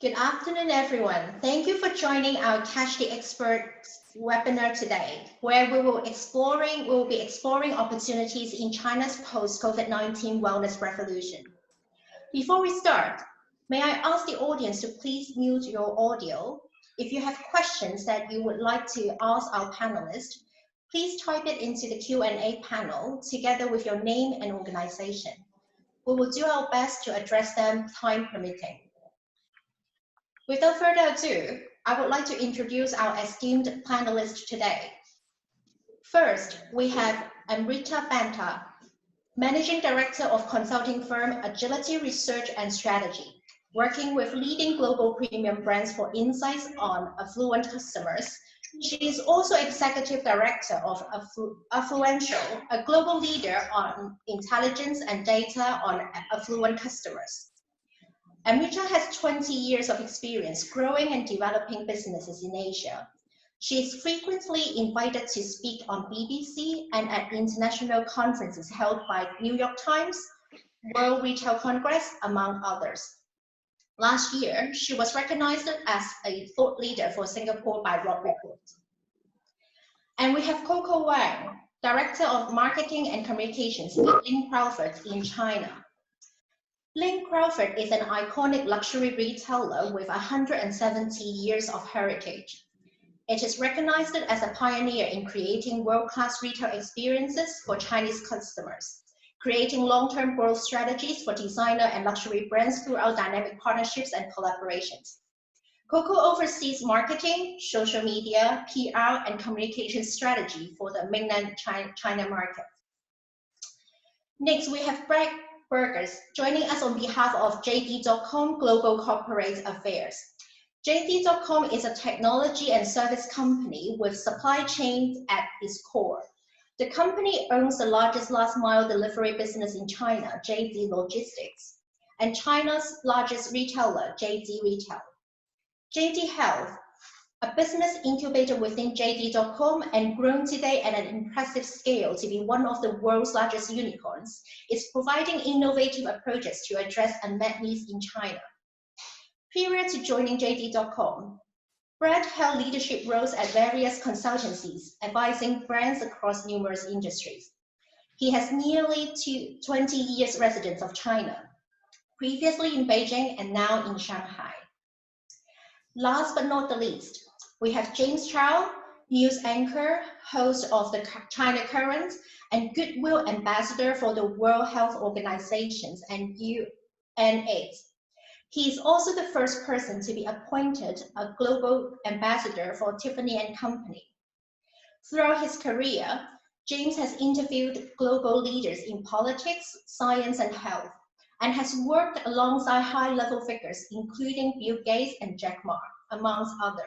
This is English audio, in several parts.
Good afternoon, everyone. Thank you for joining our Catch the Experts webinar today, where we will be exploring opportunities in China's post-COVID-19 wellness revolution. Before we start, may I ask the audience to please mute your audio. If you have questions that you would like to ask our panelists, please type it into the Q&A panel together with your name and organization. We will do our best to address them, time permitting. Without further ado, I would like to introduce our esteemed panelists today. First, we have Amrita Banta, Managing Director of consulting firm Agility Research and Strategy, working with leading global premium brands for insights on affluent customers. She is also Executive Director of Affluential, a global leader on intelligence and data on affluent customers. Amrita has 20 years of experience growing and developing businesses in Asia. She is frequently invited to speak on BBC and at international conferences held by New York Times, World Retail Congress, among others. Last year, she was recognized as a thought leader for Singapore by Robb Report. And we have Coco Wang, Director of Marketing and Communications at Crawford in China. Crawford is an iconic luxury retailer with 170 years of heritage. It is recognized as a pioneer in creating world-class retail experiences for Chinese customers, creating long-term growth strategies for designer and luxury brands throughout dynamic partnerships and collaborations. Coco oversees marketing, social media, PR, and communication strategy for the mainland China market. Next, we have Burgess, joining us on behalf of JD.com Global Corporate Affairs. JD.com is a technology and service company with supply chains at its core. The company owns the largest last-mile delivery business in China, JD Logistics, and China's largest retailer, JD Retail. JD Health, a business incubated within JD.com and grown today at an impressive scale to be one of the world's largest unicorns, is providing innovative approaches to address unmet needs in China. Prior to joining JD.com, Brad held leadership roles at various consultancies, advising brands across numerous industries. He has nearly 20 years residence of China, previously in Beijing and now in Shanghai. Last but not the least, we have James Chau, news anchor, host of the China Current, and Goodwill ambassador for the World Health Organization and UNAIDS. He is also the first person to be appointed a global ambassador for Tiffany & Company. Throughout his career, James has interviewed global leaders in politics, science, and health, and has worked alongside high-level figures, including Bill Gates and Jack Ma, amongst others.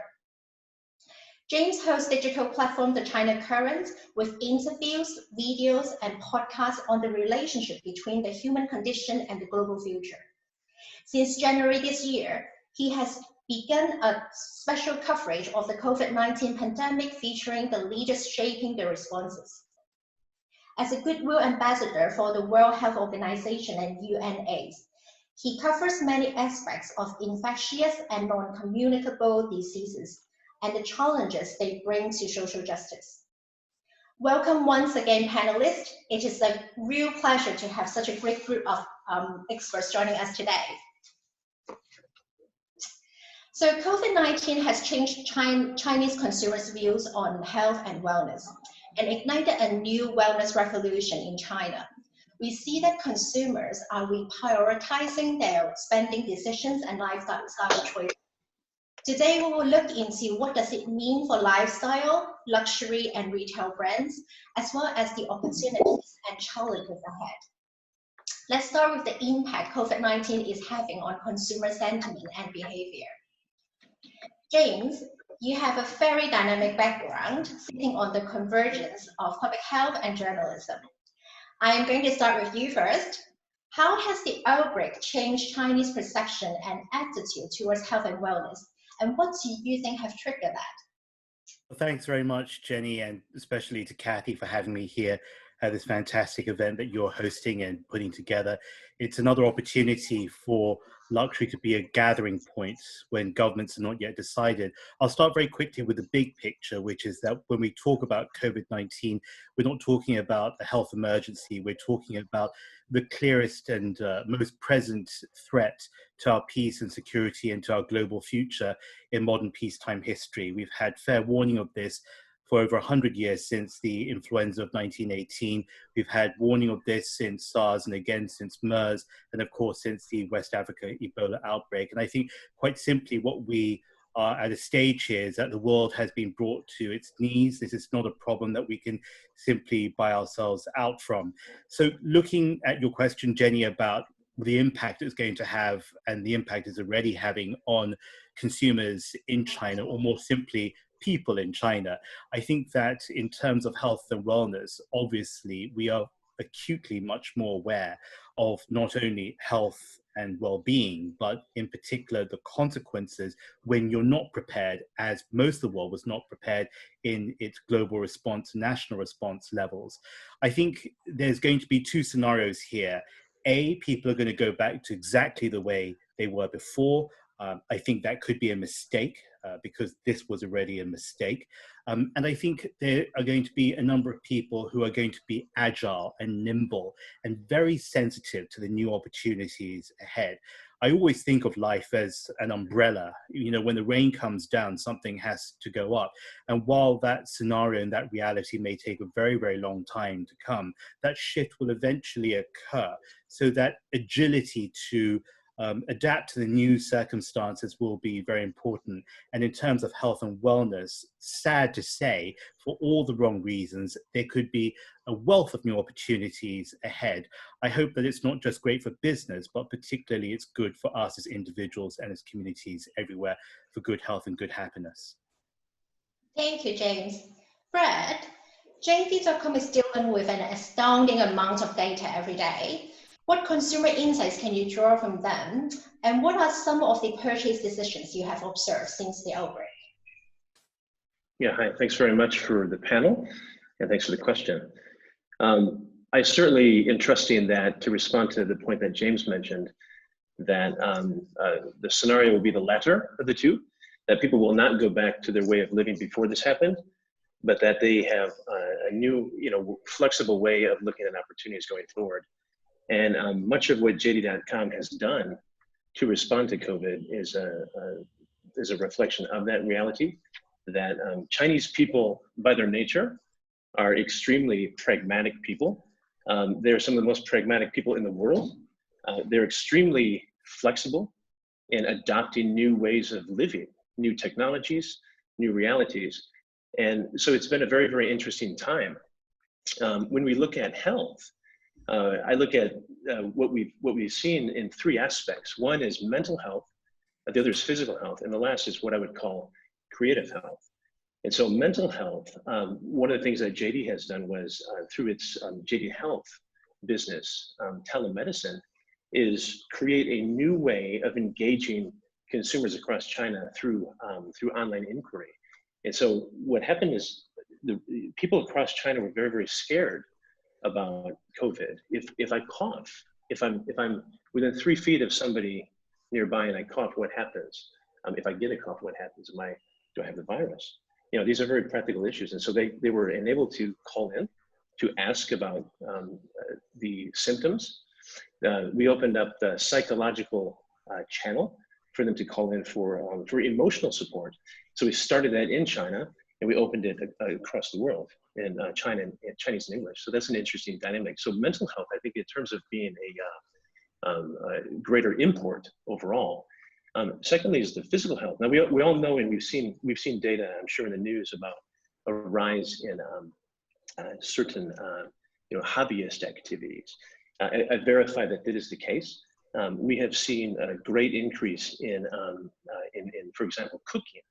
James hosts digital platform The China Current with interviews, videos, and podcasts on the relationship between the human condition and the global future. Since January this year, he has begun a special coverage of the COVID-19 pandemic featuring the leaders shaping the responses. As a Goodwill ambassador for the World Health Organization and UNAIDS, he covers many aspects of infectious and non-communicable diseases and the challenges they bring to social justice. Welcome once again, panelists. It is a real pleasure to have such a great group of experts joining us today. So COVID-19 has changed Chinese consumers' views on health and wellness and ignited a new wellness revolution in China. We see that consumers are reprioritizing their spending decisions and lifestyle choices. Today, we will look into what does it mean for lifestyle, luxury, and retail brands, as well as the opportunities and challenges ahead. Let's start with the impact COVID-19 is having on consumer sentiment and behavior. James, you have a very dynamic background sitting on the convergence of public health and journalism. I am going to start with you first. How has the outbreak changed Chinese perception and attitude towards health and wellness? And what do you think have triggered that? Well, thanks very much, Jenny, and especially to Kathy for having me here. this fantastic event that you're hosting and putting together. It's another opportunity for luxury to be a gathering point when governments are not yet decided. I'll start very quickly with the big picture, which is that when we talk about COVID-19, we're not talking about a health emergency. We're talking about the clearest and most present threat to our peace and security and to our global future in modern peacetime history. We've had fair warning of this for over 100 years since the influenza of 1918. We've had warning of this since SARS and again since MERS, and of course since the West Africa Ebola outbreak. And I think quite simply what we are at a stage here is that the world has been brought to its knees. This is not a problem that we can simply buy ourselves out from. So looking at your question, Jenny, about the impact it's going to have and the impact it's already having on consumers in China, or more simply, people in China. I think that in terms of health and wellness, obviously, we are acutely much more aware of not only health and well-being, but in particular the consequences when you're not prepared, as most of the world was not prepared in its global response, national response levels. I think there's going to be two scenarios here. A, people are going to go back to exactly the way they were before. I think that could be a mistake because this was already a mistake. And I think there are going to be a number of people who are going to be agile and nimble and very sensitive to the new opportunities ahead. I always think of life as an umbrella. You know, when the rain comes down, something has to go up. And while that scenario and that reality may take a very, very long time to come, that shift will eventually occur. So that agility to adapt to the new circumstances will be very important. And in terms of health and wellness, sad to say, for all the wrong reasons, there could be a wealth of new opportunities ahead. I hope that it's not just great for business, but particularly it's good for us as individuals and as communities everywhere for good health and good happiness. Thank you, James. Fred, JD.com is dealing with an astounding amount of data every day. What consumer insights can you draw from them? And what are some of the purchase decisions you have observed since the outbreak? Yeah, hi, thanks very much for the panel, and thanks for the question. I certainly entrusting that to respond to the point that James mentioned, that the scenario will be the latter of the two, that people will not go back to their way of living before this happened, but that they have a new, flexible way of looking at opportunities going forward. And much of what JD.com has done to respond to COVID is a reflection of that reality, that Chinese people, by their nature, are extremely pragmatic people. They're some of the most pragmatic people in the world. They're extremely flexible in adopting new ways of living, new technologies, new realities. And so it's been a very, very interesting time. When we look at health, I look at what we've seen in three aspects. One is mental health, the other is physical health, and the last is what I would call creative health. And so mental health, one of the things that JD has done was through its JD Health business, telemedicine, is create a new way of engaging consumers across China through online inquiry. And so what happened is the people across China were very, very scared about COVID. If I cough, if I'm within 3 feet of somebody nearby and I cough, what happens? If I get a cough, what happens? Do I have the virus? These are very practical issues. And so they were enabled to call in to ask about the symptoms. We opened up the psychological channel for them to call in for emotional support. So we started that in China, and we opened it across the world in China, in Chinese and English. So that's an interesting dynamic. So mental health, I think, in terms of being a greater import overall. Secondly is the physical health. Now we all know, and we've seen data, I'm sure, in the news about a rise in certain hobbyist activities. I verify that is the case. We have seen a great increase in for example, cooking,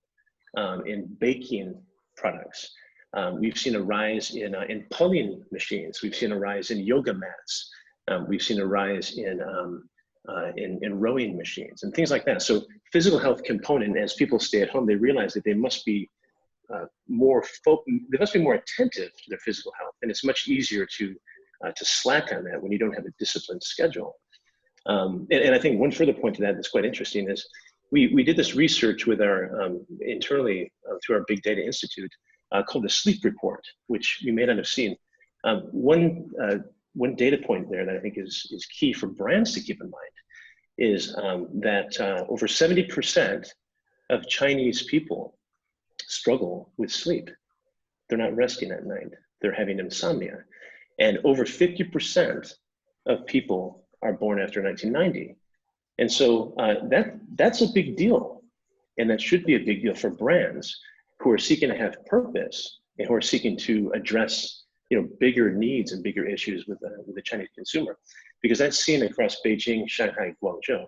in baking products. We've seen a rise in pulling machines. We've seen a rise in yoga mats. We've seen a rise in rowing machines and things like that. So physical health component, as people stay at home, they realize that they must be they must be more attentive to their physical health, and it's much easier to slack on that when you don't have a disciplined schedule. And I think one further point to that that's quite interesting is we did this research with our internally through our Big Data Institute called the Sleep Report, which you may not have seen. One data point there that I think is key for brands to keep in mind is that over 70% of Chinese people struggle with sleep. They're not resting at night. They're having insomnia. And over 50% of people are born after 1990. And so that's a big deal. And that should be a big deal for brands who are seeking to have purpose and who are seeking to address bigger needs and bigger issues with the Chinese consumer, because that's seen across Beijing, Shanghai, Guangzhou.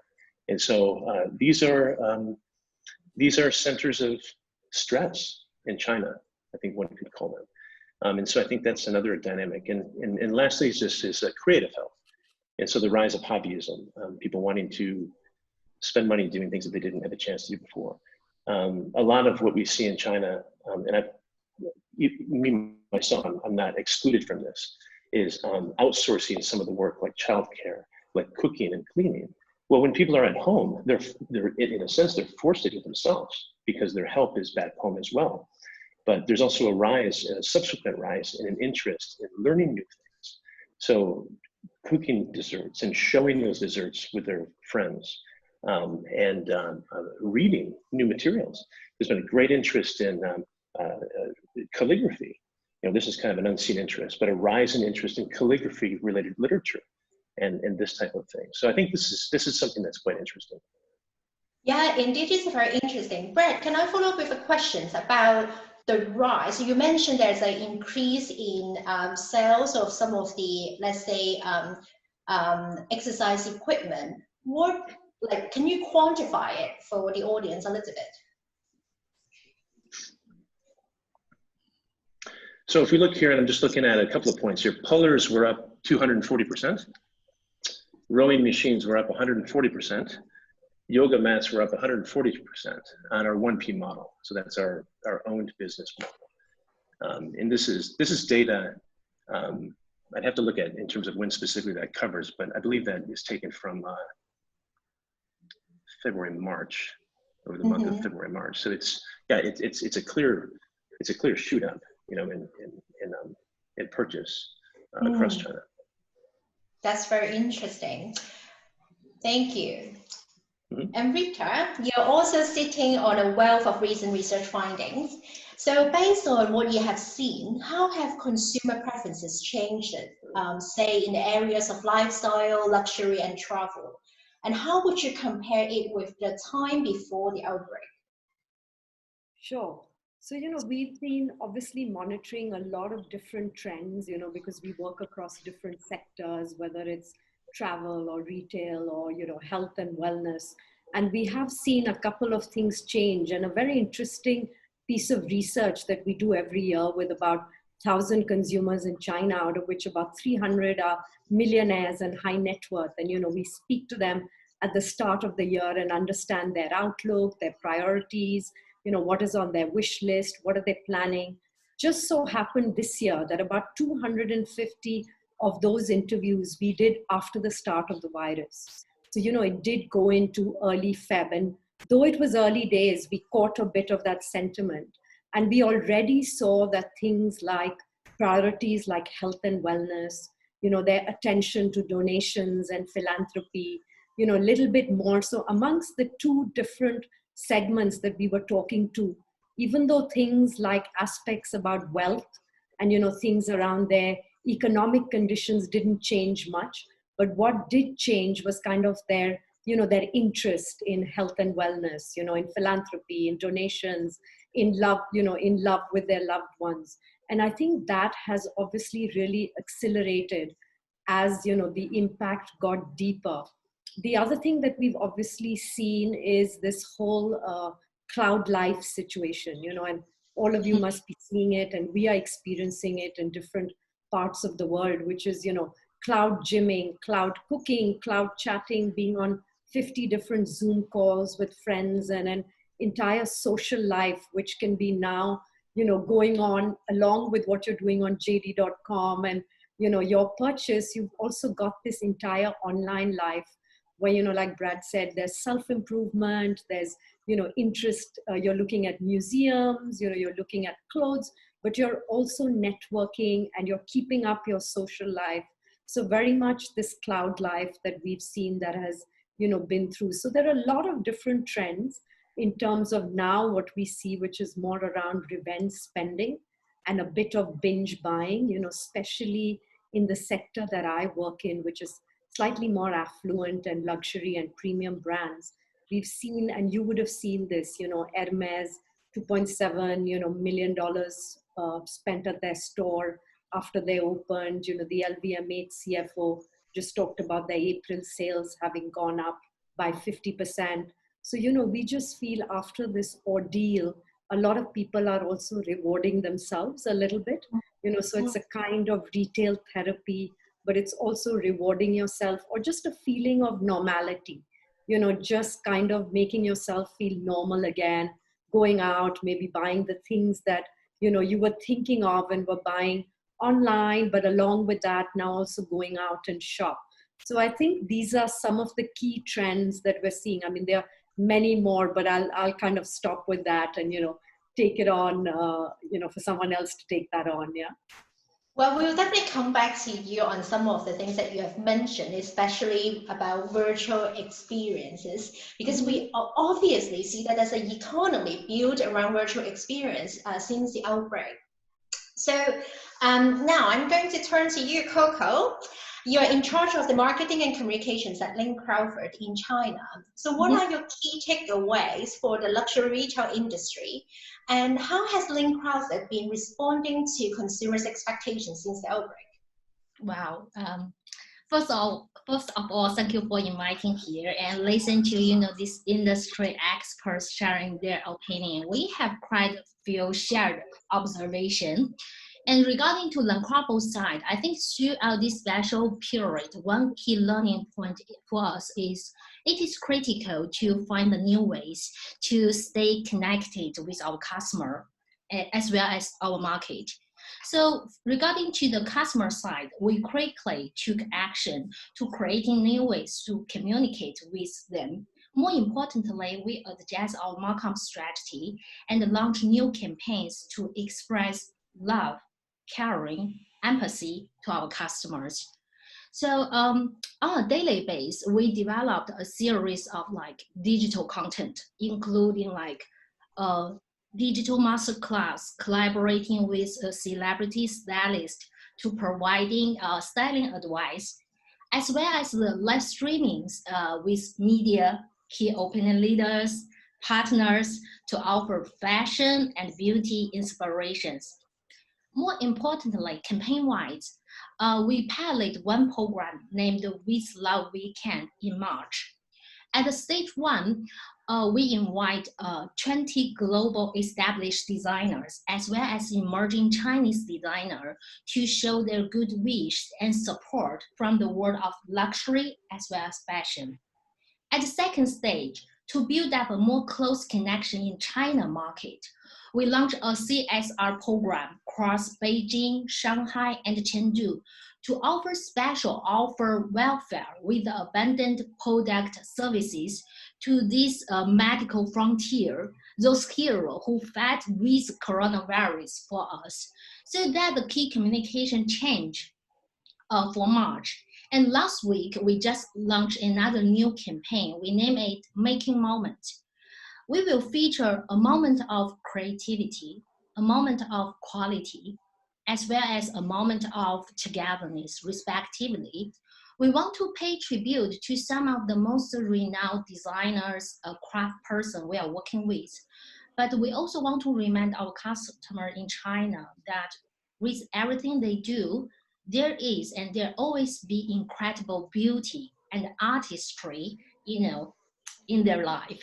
And so these are centers of stress in China, I think one could call them. And so I think that's another dynamic. And lastly is creative health. And so the rise of hobbyism, people wanting to spend money doing things that they didn't have a chance to do before. A lot of what we see in China, and me myself, I'm not excluded from this, is outsourcing some of the work like childcare, like cooking and cleaning. Well, when people are at home, they're in a sense, they're forced to do it themselves because their help is back home as well. But there's also a subsequent rise in an interest in learning new things. So cooking desserts and showing those desserts with their friends, and reading new materials. There's been a great interest in calligraphy. This is kind of an unseen interest, but a rise in interest in calligraphy related literature and this type of thing. So I think this is something that's quite interesting. Yeah, indeed, it's very interesting. Brett, can I follow up with a question about the rise? So you mentioned there's an increase in sales of some of the, let's say, exercise equipment. Can you quantify it for the audience a little bit? So if we look here, and I'm just looking at a couple of points here, pullers were up 240%, rowing machines were up 140%, yoga mats were up 140% on our 1P model. So that's our owned business model. And this is data I'd have to look at in terms of when specifically that covers, but I believe that is taken from February, March, over the month of February, March. So it's a clear shoot up, in purchase across China. That's very interesting. Thank you. Amrita, you're also sitting on a wealth of recent research findings. So based on what you have seen, how have consumer preferences changed, say in the areas of lifestyle, luxury, and travel? And how would you compare it with the time before the outbreak? Sure. So, we've been obviously monitoring a lot of different trends, because we work across different sectors, whether it's travel or retail or, health and wellness. And we have seen a couple of things change, and a very interesting piece of research that we do every year with about 1,000 consumers in China, out of which about 300 are millionaires and high net worth. And, we speak to them at the start of the year and understand their outlook, their priorities, what is on their wish list, what are they planning. Just so happened this year that about 250 of those interviews we did after the start of the virus. So, it did go into early Feb, and though it was early days, we caught a bit of that sentiment. And we already saw that things like priorities like health and wellness, their attention to donations and philanthropy, a little bit more. So amongst the two different segments that we were talking to, even though things like aspects about wealth and, things around their economic conditions didn't change much, but what did change was kind of their interest in health and wellness, in philanthropy, in donations, in love with their loved ones. And I think that has obviously really accelerated as, the impact got deeper. The other thing that we've obviously seen is this whole cloud life situation, and all of you must be seeing it, and we are experiencing it in different parts of the world, which is, cloud gymming, cloud cooking, cloud chatting, being on 50 different Zoom calls with friends, and an entire social life, which can be now, going on along with what you're doing on JD.com and, your purchase, you've also got this entire online life where, like Brad said, there's self-improvement, there's, interest, you're looking at museums, you're looking at clothes, but you're also networking and you're keeping up your social life. So very much this cloud life that we've seen that has, been through. So there are a lot of different trends in terms of now what we see, which is more around revenge spending and a bit of binge buying, especially in the sector that I work in, which is slightly more affluent and luxury and premium brands. We've seen, and you would have seen this, Hermes, $2.7 million spent at their store after they opened. The LVMH CFO just talked about their April sales having gone up by 50%. So, we just feel after this ordeal, a lot of people are also rewarding themselves a little bit, so it's a kind of retail therapy, but it's also rewarding yourself or just a feeling of normality, just kind of making yourself feel normal again, going out, maybe buying the things that, you were thinking of and were buying online, but along with that, now also going out and shop. So I think these are some of the key trends that we're seeing. I mean, there are many more, but I'll kind of stop with that and, take it on, for someone else to take that on. Yeah. Well, we'll definitely come back to you on some of the things that you have mentioned, especially about virtual experiences, because we obviously see that there's an economy built around virtual experience since the outbreak. So now I'm going to turn to you, Coco. You're in charge of the marketing and communications at Crawford in China. So what are your key takeaways for the luxury retail industry? And how has Crawford been responding to consumers' expectations since the outbreak? Wow. First of all, thank you for inviting here and listen to, these industry experts sharing their opinion. We have quite a few shared observation. And regarding to Crawford's side, I think throughout this special period, one key learning point for us is it is critical to find the new ways to stay connected with our customer as well as our market. So regarding to the customer side, we quickly took action to creating new ways to communicate with them. More importantly, we adjust our markup strategy and launch new campaigns to express love, caring, empathy to our customers. So on a daily basis, we developed a series of digital content, including digital masterclass, collaborating with a celebrity stylist to providing styling advice, as well as the live streamings with media, key opinion leaders, partners to offer fashion and beauty inspirations. More importantly, campaign-wise, we piloted one program named With Love Weekend in March. At the stage one, we invite 20 global established designers as well as emerging Chinese designers to show their good wish and support from the world of luxury as well as fashion. At the second stage, to build up a more close connection in China market, we launched a CSR program across Beijing, Shanghai, and Chengdu to offer special welfare with abundant product services to this medical frontier, those heroes who fight with coronavirus for us. So that the key communication change for March. And last week, we just launched another new campaign. We name it Making Moment. We will feature a moment of creativity, a moment of quality, as well as a moment of togetherness, respectively. We want to pay tribute to some of the most renowned designers, craft person we are working with. But we also want to remind our customer in China that with everything they do, there is and there always be incredible beauty and artistry, in their life.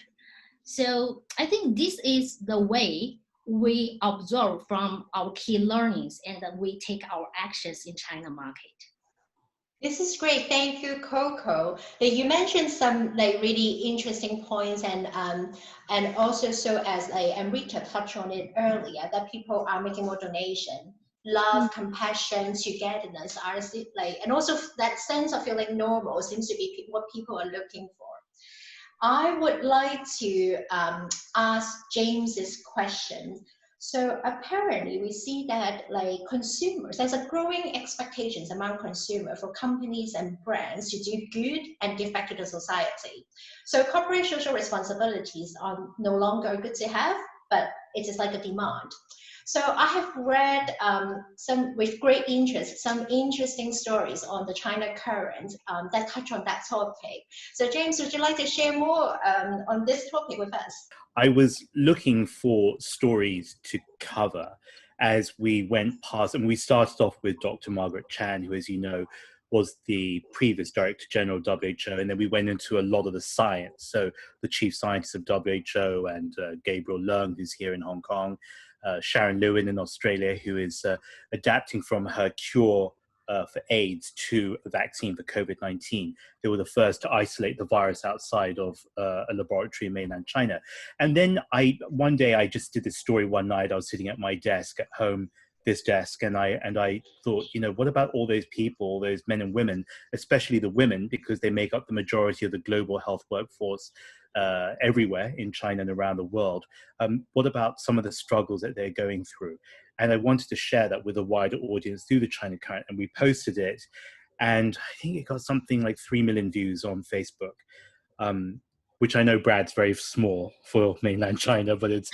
So I think this is the way we observe from our key learnings and then we take our actions in China market. This is great. Thank you, Coco. You mentioned some like really interesting points, and also so as like Amrita touched on it earlier, that people are making more donation. Love, compassion, togetherness are like, and also that sense of feeling normal seems to be what people are looking for. I would like to ask James's question. So apparently we see that like consumers, there's a growing expectations among consumers for companies and brands to do good and give back to the society. So corporate social responsibilities are no longer good to have, but it is like a demand. So I have read some with great interest, some interesting stories on the China current that touch on that topic. So James, would you like to share more on this topic with us? I was looking for stories to cover as we went past, and we started off with Dr. Margaret Chan, who, as you know, was the previous Director General of WHO, and then we went into a lot of the science. So the Chief Scientist of WHO and Gabriel Leung, who's here in Hong Kong, Sharon Lewin in Australia, who is adapting from her cure for AIDS to a vaccine for COVID-19. They were the first to isolate the virus outside of a laboratory in mainland China. And then one day I just did this story one night. I was sitting at my desk at home, this desk, and I thought, you know, what about all those people, those men and women, especially the women, because they make up the majority of the global health workforce everywhere in China and around the world. What about some of the struggles that they're going through? And I wanted to share that with a wider audience through the China Current, and we posted it, and I think it got something like 3 million views on Facebook, which I know Brad's very small for mainland China, but it's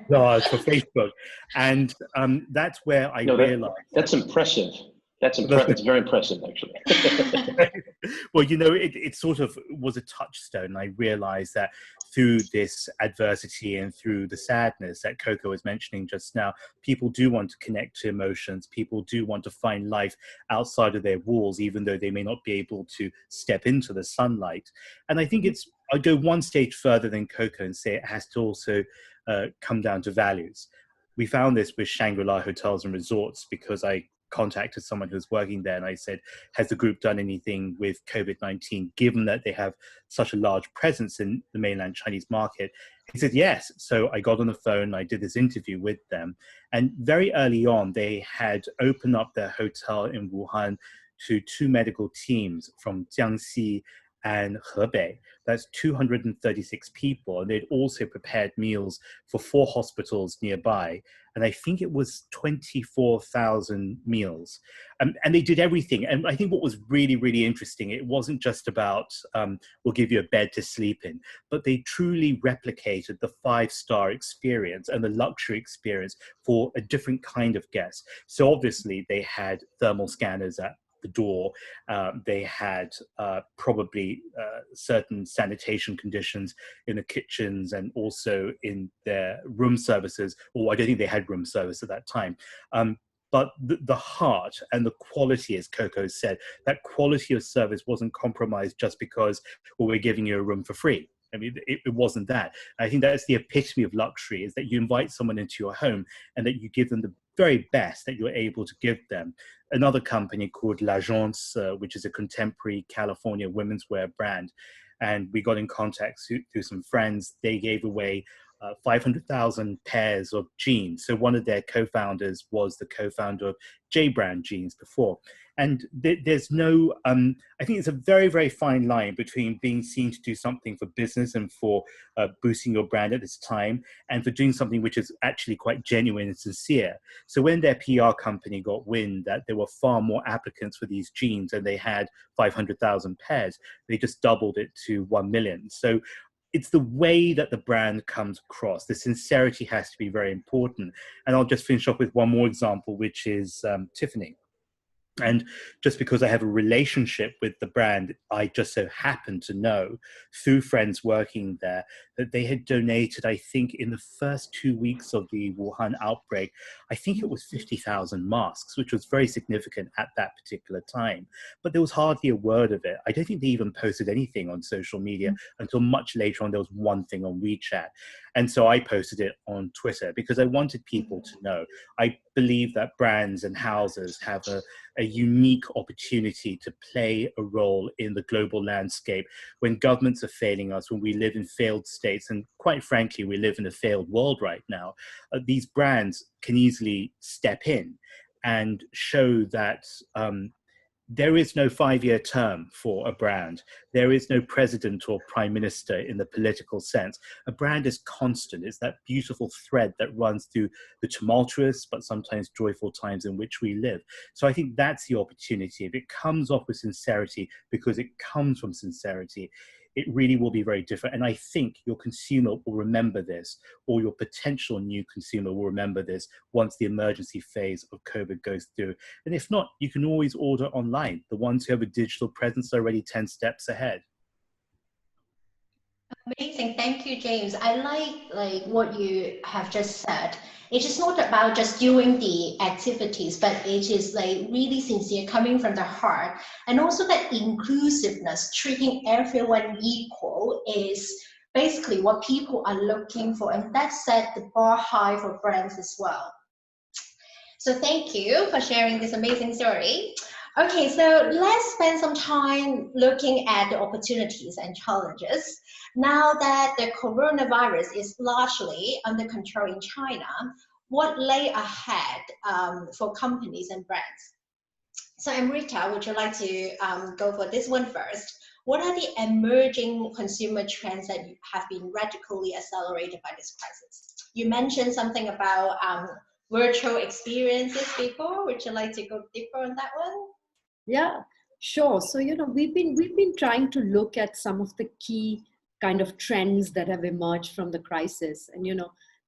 large for Facebook. And that's where I realized. That's impressive. That's very impressive, actually. Well, you know, it sort of was a touchstone. I realized that through this adversity and through the sadness that Coco was mentioning just now, people do want to connect to emotions. People do want to find life outside of their walls, even though they may not be able to step into the sunlight. And I think I'd go one stage further than Coco and say it has to also come down to values. We found this with Shangri-La Hotels and Resorts because I contacted someone who was working there and I said, has the group done anything with COVID-19, given that they have such a large presence in the mainland Chinese market? He said, yes. So I got on the phone, I did this interview with them. And very early on, they had opened up their hotel in Wuhan to 2 medical teams from Jiangxi and Hebei. That's 236 people. And they'd also prepared meals for 4 hospitals nearby. And I think it was 24,000 meals. And they did everything. And I think what was really, really interesting, it wasn't just about, we'll give you a bed to sleep in, but they truly replicated the 5-star experience and the luxury experience for a different kind of guest. So obviously they had thermal scanners at the door. They had probably certain sanitation conditions in the kitchens and also in their room services, or I don't think they had room service at that time. But the heart and the quality, as Coco said, that quality of service wasn't compromised just because, well, we're giving you a room for free. I mean, it wasn't that. I think that's the epitome of luxury, is that you invite someone into your home and that you give them the very best that you're able to give them. Another company called L'Agence, which is a contemporary California women's wear brand, and we got in contact through some friends. They gave away 500,000 pairs of jeans. So one of their co-founders was the co-founder of J-Brand Jeans before. And there's no, I think it's a very, very fine line between being seen to do something for business and for boosting your brand at this time, and for doing something which is actually quite genuine and sincere. So when their PR company got wind that there were far more applicants for these jeans and they had 500,000 pairs, they just doubled it to 1 million. So it's the way that the brand comes across. The sincerity has to be very important. And I'll just finish off with one more example, which is Tiffany. And just because I have a relationship with the brand, I just so happen to know through friends working there that they had donated, I think in the first 2 weeks of the Wuhan outbreak, I think it was 50,000 masks, which was very significant at that particular time. But there was hardly a word of it. I don't think they even posted anything on social media until much later on. There was one thing on WeChat. And so I posted it on Twitter because I wanted people to know. I believe that brands and houses have a a unique opportunity to play a role in the global landscape when governments are failing us, when we live in failed states, and quite frankly, we live in a failed world right now. These brands can easily step in and show that there is no 5-year term for a brand. There is no president or prime minister in the political sense. A brand is constant. It's that beautiful thread that runs through the tumultuous but sometimes joyful times in which we live. So I think that's the opportunity. If it comes off with sincerity, because it comes from sincerity, it really will be very different. And I think your consumer will remember this, or your potential new consumer will remember this once the emergency phase of COVID goes through. And if not, you can always order online. The ones who have a digital presence are already 10 steps ahead. Amazing, thank you, James. I like what you have just said. It is not about just doing the activities, but it is like really sincere, coming from the heart, and also that inclusiveness, treating everyone equal, is basically what people are looking for, and that set the bar high for brands as well. So thank you for sharing this amazing story. Okay, so let's spend some time looking at the opportunities and challenges. Now that the coronavirus is largely under control in China, what lay ahead for companies and brands? So Amrita, would you like to go for this one first? What are the emerging consumer trends that have been radically accelerated by this crisis? You mentioned something about virtual experiences before. Would you like to go deeper on that one? Yeah, sure. So, we've been trying to look at some of the key kind of trends that have emerged from the crisis. And,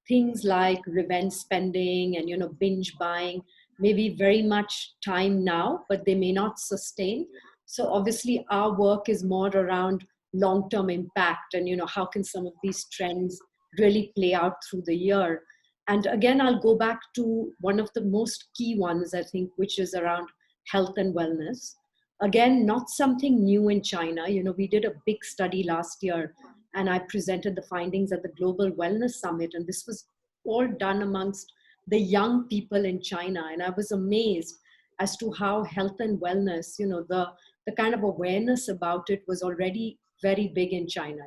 things like revenge spending and, binge buying may be very much time now, but they may not sustain. So obviously our work is more around long-term impact and, how can some of these trends really play out through the year. And again, I'll go back to one of the most key ones, I think, which is around health and wellness. Again, not something new in China. We did a big study last year and I presented the findings at the Global Wellness Summit. And this was all done amongst the young people in China. And I was amazed as to how health and wellness, the kind of awareness about it was already very big in China,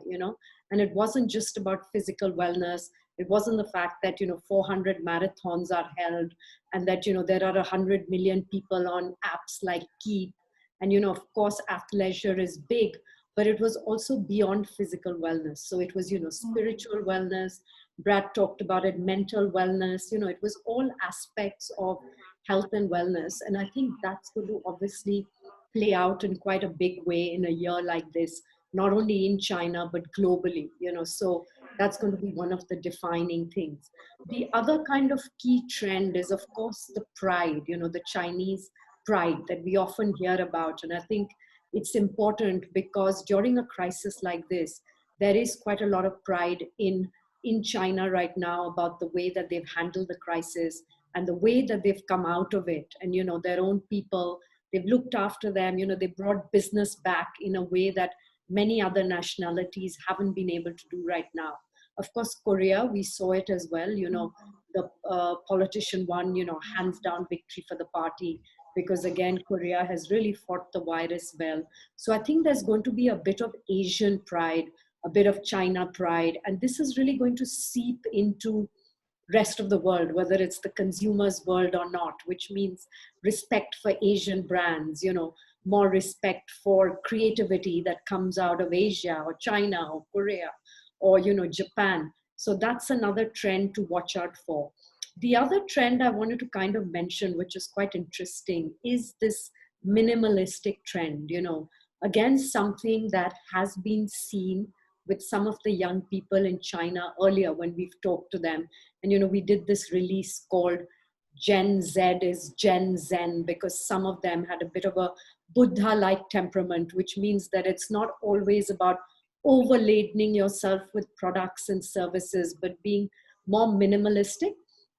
and it wasn't just about physical wellness. It wasn't the fact that, 400 marathons are held and that, there are 100 million people on apps like Keep. And, of course, athleisure is big, but it was also beyond physical wellness. So it was, spiritual wellness. Brad talked about it, mental wellness. It was all aspects of health and wellness. And I think that's going to obviously play out in quite a big way in a year like this, not only in China, but globally, so that's going to be one of the defining things. The other kind of key trend is, of course, the pride, the Chinese pride that we often hear about. And I think it's important because during a crisis like this, there is quite a lot of pride in China right now about the way that they've handled the crisis and the way that they've come out of it. And, their own people, they've looked after them, they brought business back in a way that many other nationalities haven't been able to do right now. Of course, Korea, we saw it as well, the politician won, hands down victory for the party, because again, Korea has really fought the virus well. So I think there's going to be a bit of Asian pride, a bit of China pride, and this is really going to seep into rest of the world, whether it's the consumer's world or not, which means respect for Asian brands, more respect for creativity that comes out of Asia or China or Korea or, Japan. So that's another trend to watch out for. The other trend I wanted to kind of mention, which is quite interesting, is this minimalistic trend, again, something that has been seen with some of the young people in China earlier when we've talked to them. And, we did this release called Gen Z is Gen Zen, because some of them had a bit of a Buddha-like temperament, which means that it's not always about overladening yourself with products and services, but being more minimalistic.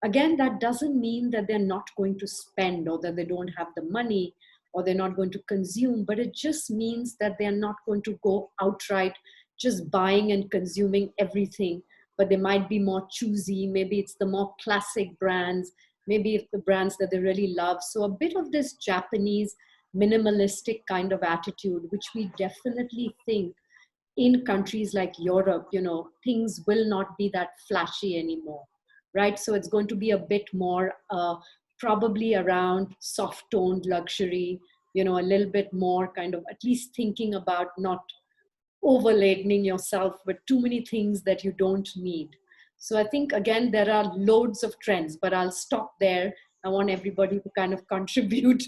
Again, that doesn't mean that they're not going to spend or that they don't have the money or they're not going to consume, but it just means that they're not going to go outright just buying and consuming everything, but they might be more choosy. Maybe it's the more classic brands. maybe the brands that they really love. So a bit of this Japanese minimalistic kind of attitude, which we definitely think in countries like Europe, things will not be that flashy anymore, right? So it's going to be a bit more probably around soft-toned luxury, a little bit more kind of at least thinking about not overladening yourself with too many things that you don't need. So I think, again, there are loads of trends, but I'll stop there. I want everybody to kind of contribute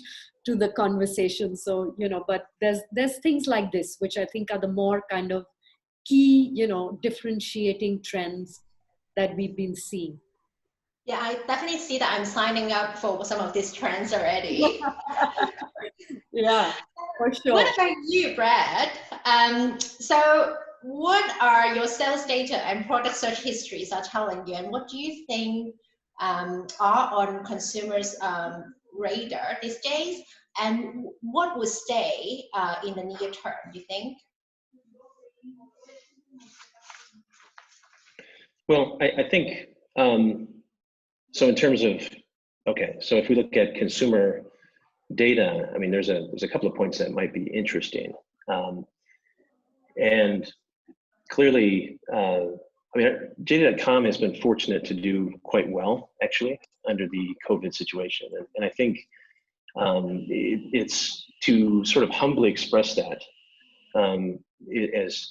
to the conversation. So, but there's things like this, which I think are the more kind of key, differentiating trends that we've been seeing. Yeah, I definitely see that I'm signing up for some of these trends already. Yeah, for sure. What about you, Brad? So what are your sales data and product search histories are telling you, and what do you think are on consumers' radar these days, and what will stay in the near term, do you think? Well, I think, so in terms of, okay, so if we look at consumer data, I mean, there's a couple of points that might be interesting. And clearly, I mean, JD.com has been fortunate to do quite well, actually, under the COVID situation. And I think it's to sort of humbly express that as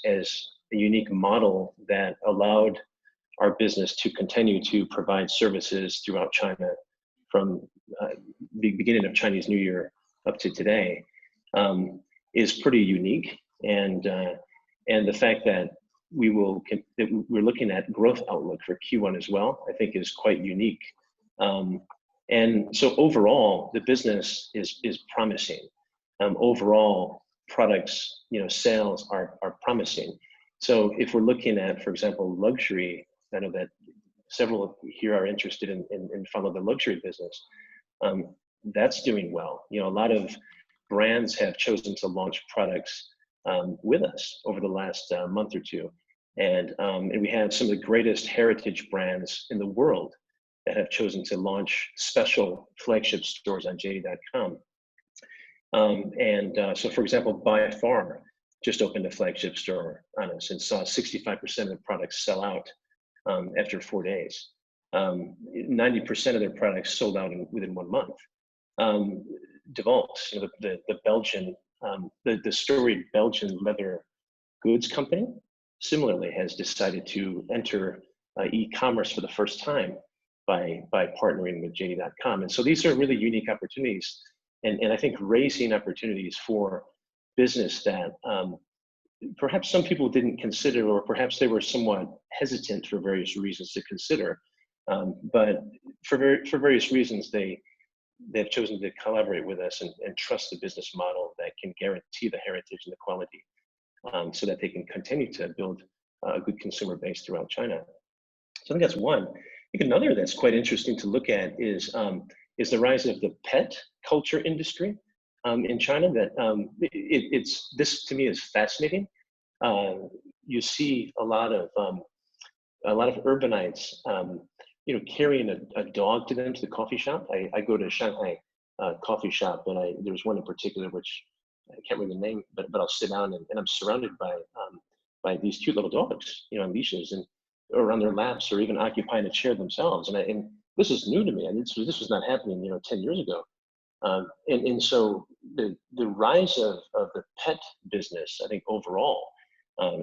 a unique model that allowed our business to continue to provide services throughout China from the beginning of Chinese New Year up to today is pretty unique. And the fact that we're looking at growth outlook for Q1 as well, I think is quite unique. And so overall, the business is promising. Overall, products, sales are promising. So if we're looking at, for example, luxury, I know that several here are interested in follow the luxury business. That's doing well. A lot of brands have chosen to launch products with us over the last month or two. And we have some of the greatest heritage brands in the world that have chosen to launch special flagship stores on JD.com. So for example, By Far just opened a flagship store on us and saw 65% of the products sell out after 4 days. 90% of their products sold out within 1 month. DeWalt, the Belgian, the storied Belgian leather goods company, similarly has decided to enter e-commerce for the first time by partnering with JD.com. And so these are really unique opportunities, and I think raising opportunities for business that perhaps some people didn't consider, or perhaps they were somewhat hesitant for various reasons to consider. But for various reasons, they've chosen to collaborate with us and trust the business model that can guarantee the heritage and the quality, so that they can continue to build a good consumer base throughout China. So I think that's one. I think another that's quite interesting to look at is the rise of the pet culture industry in China. That this to me is fascinating. You see a lot of urbanites, carrying a dog to them to the coffee shop. I go to Shanghai coffee shop, and there's one in particular which I can't remember the name, but I'll sit down and I'm surrounded by these cute little dogs, on leashes or on their laps, or even occupying a chair themselves. And this is new to me. And this was not happening, 10 years ago. And so the rise of the pet business, I think overall,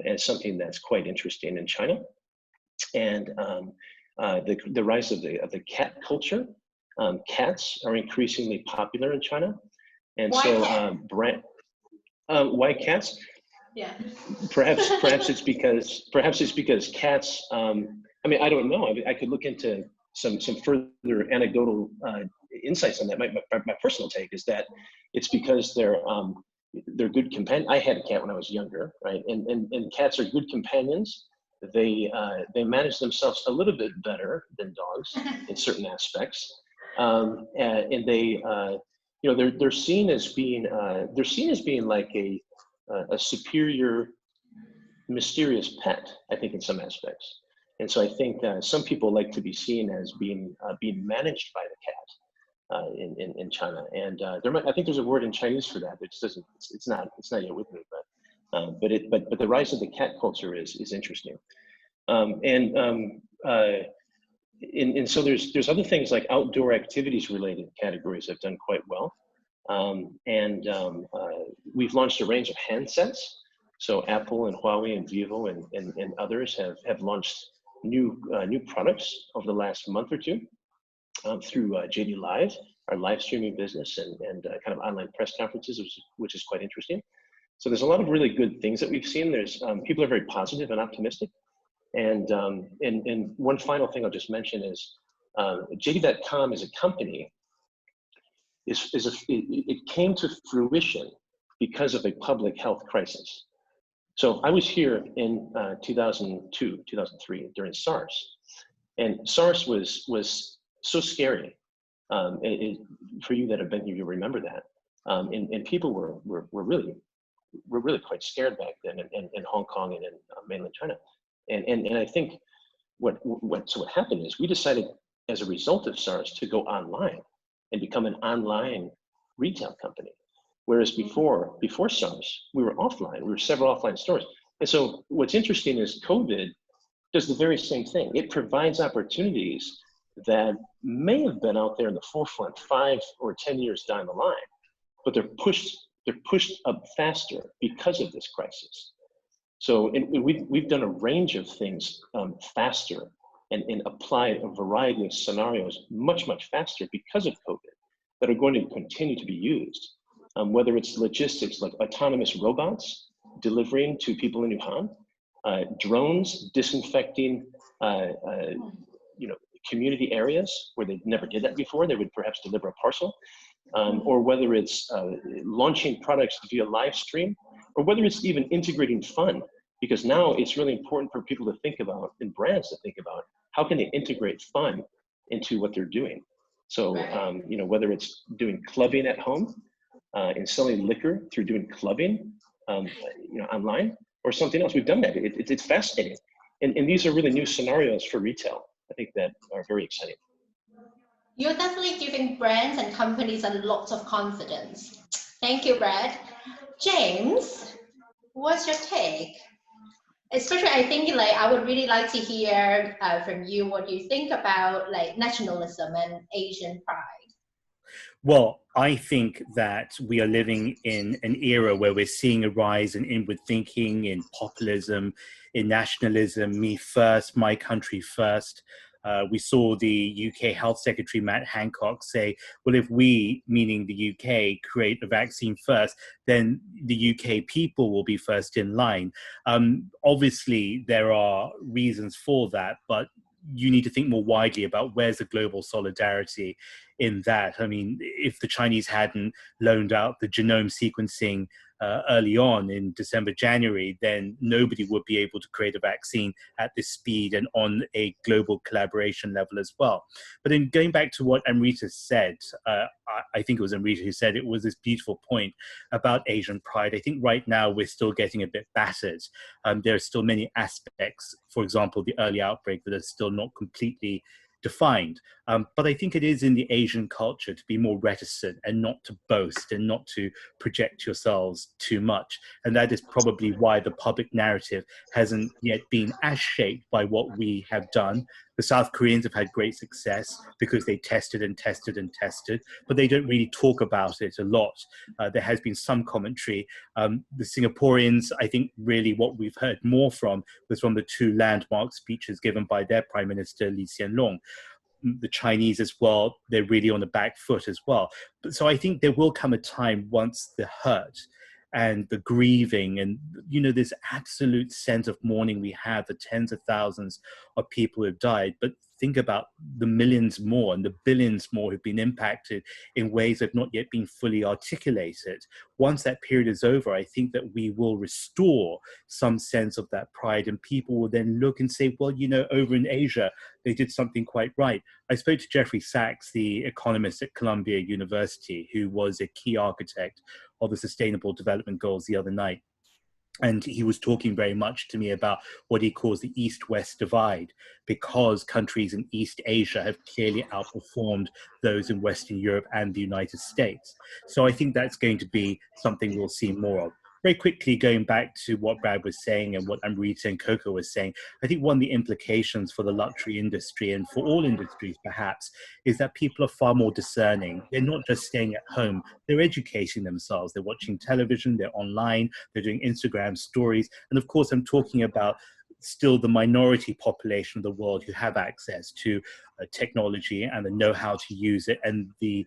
as something that's quite interesting in China, and the rise of the cat culture. Cats are increasingly popular in China, and why cats? Yeah. Perhaps it's because cats. I mean, I don't know. I could look into some further anecdotal insights on that. My personal take is that it's because they're good companions. I had a cat when I was younger, right? And cats are good companions. They manage themselves a little bit better than dogs in certain aspects, and they they're seen as being like a superior, mysterious pet, I think, in some aspects. And so I think some people like to be seen as being managed by the cat in China. And I think there's a word in Chinese for that. It just doesn't. It's not yet with me. But the rise of the cat culture is interesting. And so there's other things like outdoor activities related categories have done quite well. We've launched a range of handsets. So Apple and Huawei and Vivo and others have launched new products over the last month or two through JD Live, our live streaming business, and kind of online press conferences, which is quite interesting. So there's a lot of really good things that we've seen. There's people are very positive and optimistic. And one final thing I'll just mention is JD.com as a company it came to fruition because of a public health crisis. So I was here in 2002, 2003 during SARS, and SARS was so scary. For you that have been here, you remember that. And people were really quite scared back then in Hong Kong and in mainland China. And I think what happened is we decided as a result of SARS to go online and become an online retail company. Whereas before SARS, we were offline. We were several offline stores. And so what's interesting is COVID does the very same thing. It provides opportunities that may have been out there in the forefront 5 or 10 years down the line, but they're pushed up faster because of this crisis. So we've done a range of things faster and applied a variety of scenarios much faster because of COVID that are going to continue to be used. Whether it's logistics like autonomous robots delivering to people in Wuhan, drones disinfecting community areas where they never did that before, they would perhaps deliver a parcel, or whether it's launching products via live stream, or whether it's even integrating fun, because now it's really important for people to think about, and brands to think about, how can they integrate fun into what they're doing. So, whether it's doing clubbing at home and selling liquor through doing clubbing, online, or something else. We've done that. It's fascinating. And these are really new scenarios for retail, I think, that are very exciting. You're definitely giving brands and companies a lot of confidence. Thank you, Brad. James, what's your take? Especially, I think I would really like to hear from you what you think about nationalism and Asian pride. Well, I think that we are living in an era where we're seeing a rise in inward thinking, in populism, in nationalism, me first, my country first. We saw the UK Health Secretary, Matt Hancock, say, well, if we, meaning the UK, create a vaccine first, then the UK people will be first in line. Obviously, there are reasons for that, but you need to think more widely about where's the global solidarity in that. I mean, if the Chinese hadn't loaned out the genome sequencing early on in December, January, then nobody would be able to create a vaccine at this speed and on a global collaboration level as well. But in going back to what Amrita said, I think it was Amrita who said it was this beautiful point about Asian pride. I think right now we're still getting a bit battered. There are still many aspects, for example, the early outbreak, that are still not completely defined. But I think it is in the Asian culture to be more reticent and not to boast and not to project yourselves too much. And that is probably why the public narrative hasn't yet been as shaped by what we have done. The South Koreans have had great success because they tested and tested and tested, but they don't really talk about it a lot. There has been some commentary. The Singaporeans, I think really what we've heard more from was from the two landmark speeches given by their Prime Minister, Lee Hsien Loong. The Chinese as well, they're really on the back foot as well. But so I think there will come a time once the hurt and the grieving and, this absolute sense of mourning we have, the tens of thousands of people who have died. But think about the millions more and the billions more who've been impacted in ways that have not yet been fully articulated. Once that period is over, I think that we will restore some sense of that pride, and people will then look and say, well, over in Asia, they did something quite right. I spoke to Jeffrey Sachs, the economist at Columbia University, who was a key architect of the Sustainable Development Goals the other night. And he was talking very much to me about what he calls the East-West divide, because countries in East Asia have clearly outperformed those in Western Europe and the United States. So I think that's going to be something we'll see more of. Very quickly, going back to what Brad was saying and what Amrita and Coco was saying, I think one of the implications for the luxury industry and for all industries perhaps is that people are far more discerning. They're not just staying at home, they're educating themselves. They're watching television, they're online, they're doing Instagram stories. And of course, I'm talking about still the minority population of the world who have access to technology and the know-how to use it, and the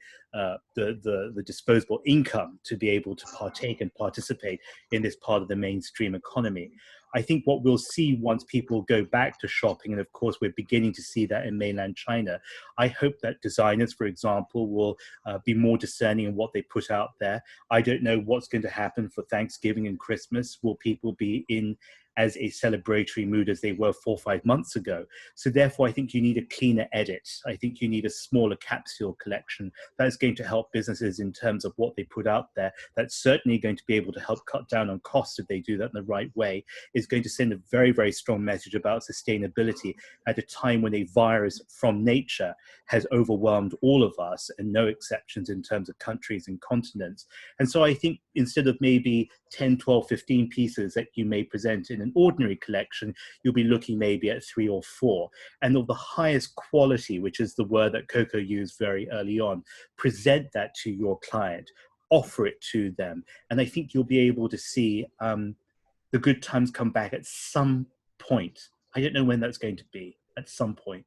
disposable income to be able to partake and participate in this part of the mainstream economy. I think what we'll see once people go back to shopping, and of course we're beginning to see that in mainland China, I hope that designers, for example, will be more discerning in what they put out there. I don't know what's going to happen for Thanksgiving and Christmas. Will people be in as a celebratory mood as they were 4 or 5 months ago? So therefore, I think you need a cleaner edit. I think you need a smaller capsule collection. That's going to help businesses in terms of what they put out there. That's certainly going to be able to help cut down on costs if they do that in the right way. It's going to send a very, very strong message about sustainability at a time when a virus from nature has overwhelmed all of us, and no exceptions in terms of countries and continents. And so I think instead of maybe 10, 12, 15 pieces that you may present in an ordinary collection, you'll be looking maybe at 3 or 4, and of the highest quality, which is the word that Coco used very early on. Present that to your client, offer it to them, and I think you'll be able to see the good times come back at some point. I don't know when that's going to be, at some point.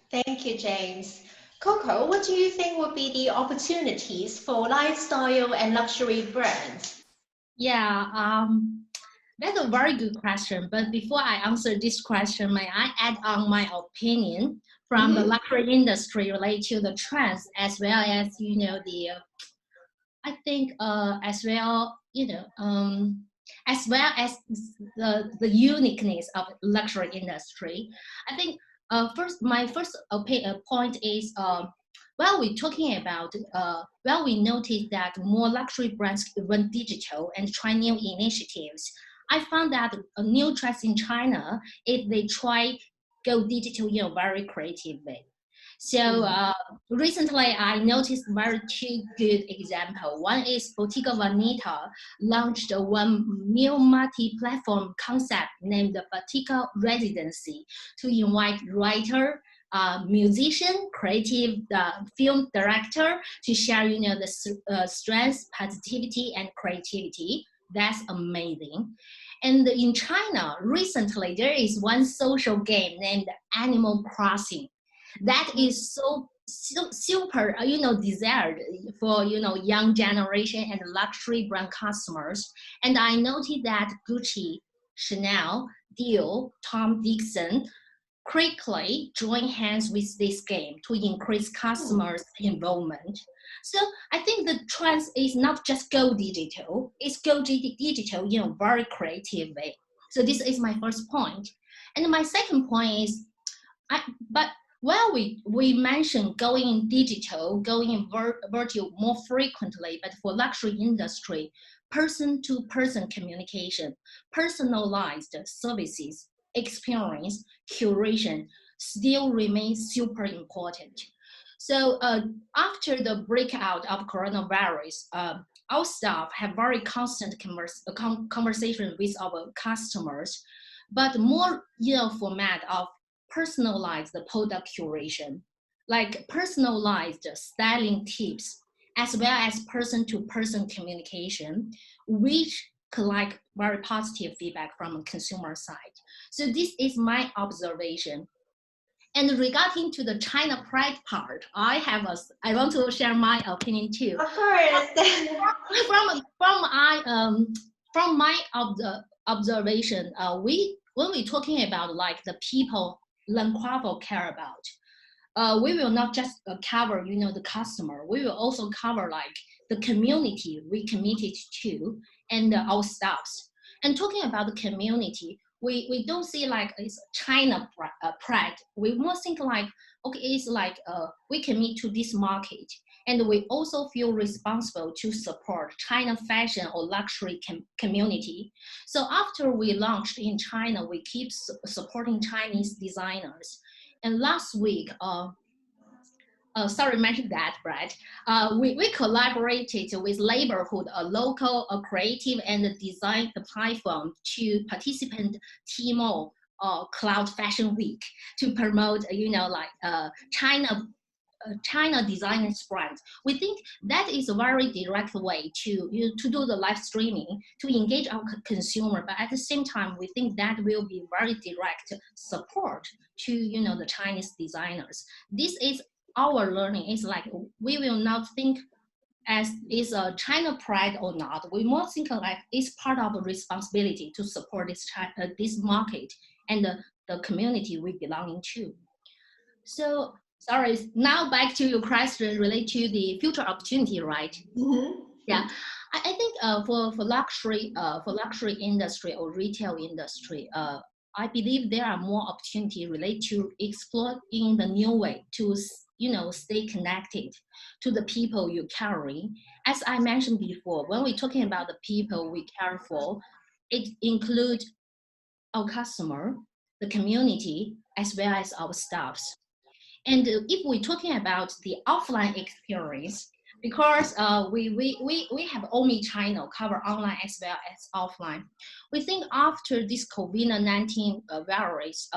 Thank you, James. Coco, what do you think would be the opportunities for lifestyle and luxury brands? Yeah, that's a very good question. But before I answer this question, may I add on my opinion from the luxury industry related to the trends, as well as, you know, I think as well, you know, as well as the uniqueness of luxury industry. I think my first point is, while we're talking about, well, we noticed that more luxury brands went digital and try new initiatives. I found that a new trend in China is they try go digital in a very creative way. So recently I noticed very two good examples. One is Bottega Veneta launched one new multi-platform concept named the Bottega Residency to invite writer, musician, creative, film director to share, you know, the strengths, positivity, and creativity. That's amazing. And in China, recently there is one social game named Animal Crossing that is so super, you know, desired for, you know, young generation and luxury brand customers. And I noted that Gucci, Chanel, Dior, Tom Dixon quickly join hands with this game to increase customers' involvement. So I think the trend is not just go digital, it's go digital in a very creative way. So this is my first point. And my second point is, well, we mentioned going digital, going virtual more frequently, but for luxury industry, person-to-person communication, personalized services, experience, curation still remains super important. So after the breakout of coronavirus, our staff have very constant conversation with our customers, but more, you know, format of personalized product curation, like personalized styling tips, as well as person-to-person communication, which collect very positive feedback from a consumer side. So this is my observation. And regarding to the China pride part, I want to share my opinion too. Of course. From my observation, when we're talking about like the people Crawford care about, we will not just cover, you know, the customer. We will also cover like the community we committed to and our staffs. And talking about the community, we don't see like it's China pride. We more think like, okay, it's like we commit to this market And we also feel responsible to support China fashion or luxury community. So after we launched in China, we keep supporting Chinese designers. And last week, sorry, mention that, Brad. We collaborated with Neighborhood, a local, creative and design platform, to participate Tmall Cloud Fashion Week to promote, China designers brand. We think that is a very direct way to do the live streaming to engage our consumer, but at the same time, we think that will be very direct support to the Chinese designers. This is our learning. Is like we will not think as is a China pride or not. We more think like it's part of a responsibility to support this market and the community we belong to. So sorry, now back to your question related to the future opportunity, right? Mm-hmm. Yeah, I think for luxury industry or retail industry, I believe there are more opportunity related to explore in the new way to stay connected to the people you carry. As I mentioned before, when we're talking about the people we care for, it includes our customer, the community, as well as our staffs. And if we're talking about the offline experience, because we have omni-channel cover online as well as offline, we think after this COVID-19 virus,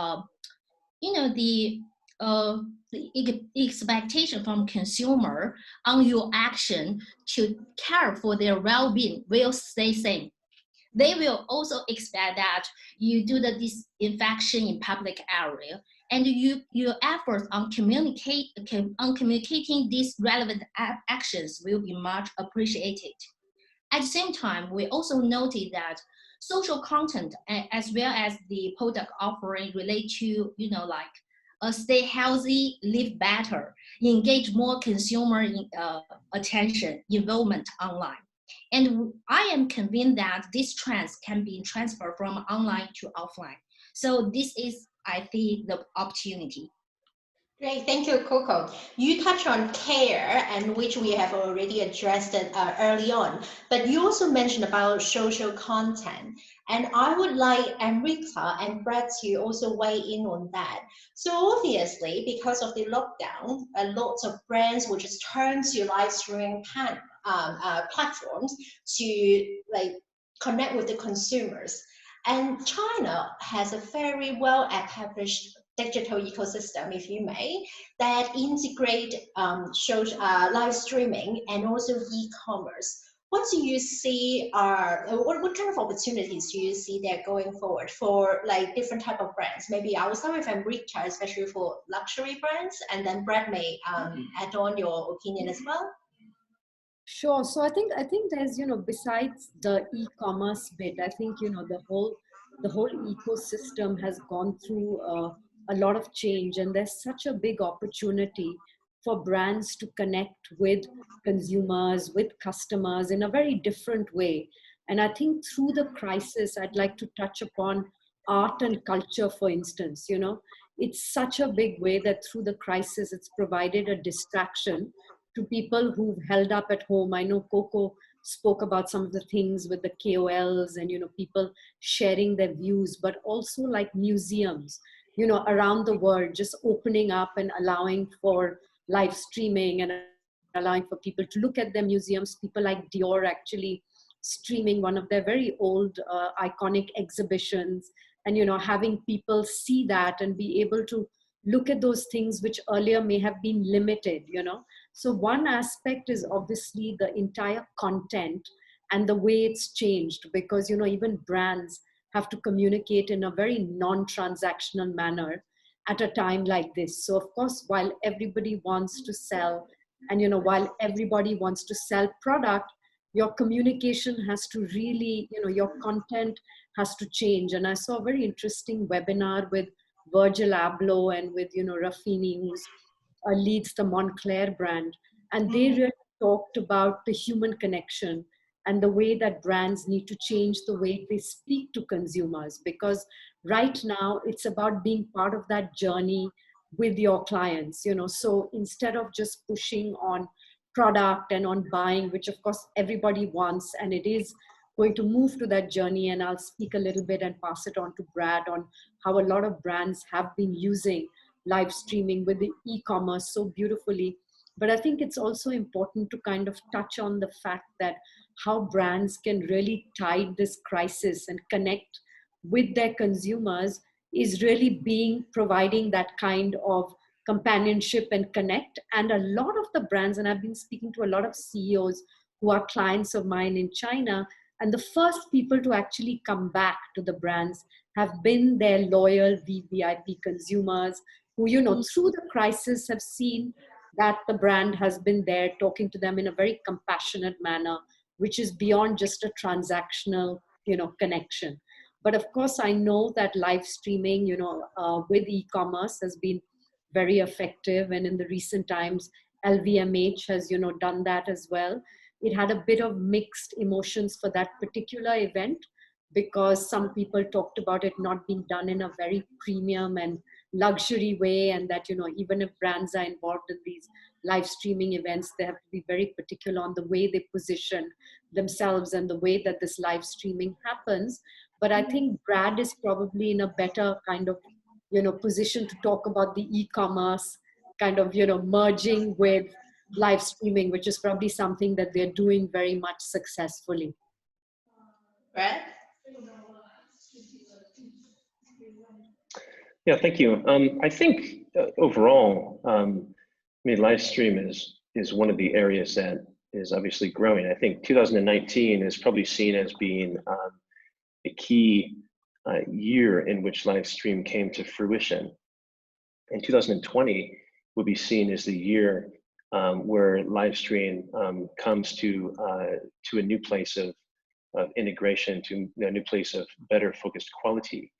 the expectation from consumer on your action to care for their well-being will stay same. They will also expect that you do the disinfection in public area, and your efforts on communicating these relevant actions will be much appreciated. At the same time, we also noted that social content as well as the product offering relate to stay healthy, live better, engage more consumer attention, involvement online. And I am convinced that these trends can be transferred from online to offline. So this is, I think, the opportunity. Great, thank you, Coco. You touched on care, and which we have already addressed it early on, but you also mentioned about social content. And I would like Amrita and Brad to also weigh in on that. So obviously, because of the lockdown, lots of brands will just turn to live streaming platforms to connect with the consumers. And China has a very well-established digital ecosystem, if you may, that integrate live streaming and also e-commerce. What do you see what kind of opportunities do you see there going forward for different type of brands? Maybe I will start with Amrita, especially for luxury brands, and then Brad may add on your opinion as well. Sure. So I think there's, besides the e-commerce bit, I think, the whole ecosystem has gone through a lot of change, and there's such a big opportunity for brands to connect with consumers, with customers in a very different way. And I think through the crisis, I'd like to touch upon art and culture, for instance. It's such a big way that through the crisis, it's provided a distraction to people who've held up at home. I know Coco spoke about some of the things with the KOLs and, people sharing their views, but also like museums, around the world, just opening up and allowing for live streaming and allowing for people to look at their museums. People like Dior actually streaming one of their very old iconic exhibitions, and, having people see that and be able to look at those things which earlier may have been limited, So one aspect is obviously the entire content and the way it's changed, because, even brands have to communicate in a very non-transactional manner at a time like this. So of course, while everybody wants to sell and, while everybody wants to sell product, your communication has to really, your content has to change. And I saw a very interesting webinar with Virgil Abloh and with, Raffini, who's leads the Montclair brand. And they really talked about the human connection and the way that brands need to change the way they speak to consumers. Because right now it's about being part of that journey with your clients, So instead of just pushing on product and on buying, which of course everybody wants, and it is going to move to that journey. And I'll speak a little bit and pass it on to Brad on how a lot of brands have been using live streaming with the e-commerce so beautifully. But I think it's also important to kind of touch on the fact that how brands can really tide this crisis and connect with their consumers is really providing that kind of companionship and connect. And a lot of the brands, and I've been speaking to a lot of CEOs who are clients of mine in China, and the first people to actually come back to the brands have been their loyal VVIP consumers who, you know, through the crisis have seen that the brand has been there talking to them in a very compassionate manner, which is beyond just a transactional, you know, connection. But of course, I know that live streaming, you know, with e-commerce has been very effective. And in the recent times, LVMH has, you know, done that as well. It had a bit of mixed emotions for that particular event because some people talked about it not being done in a very premium and luxury way, and that, you know, even if brands are involved in these live streaming events, they have to be very particular on the way they position themselves and the way that this live streaming happens. But I think Brad is probably in a better kind of, you know, position to talk about the e-commerce kind of, you know, merging with live streaming, which is probably something that they're doing very much successfully. Brad? Yeah, thank you. I think overall, I mean, live stream is one of the areas that is obviously growing. I think 2019 is probably seen as being a key year in which live stream came to fruition. And 2020 will be seen as the year where live stream comes to a new place of integration, to a new place of better focused quality.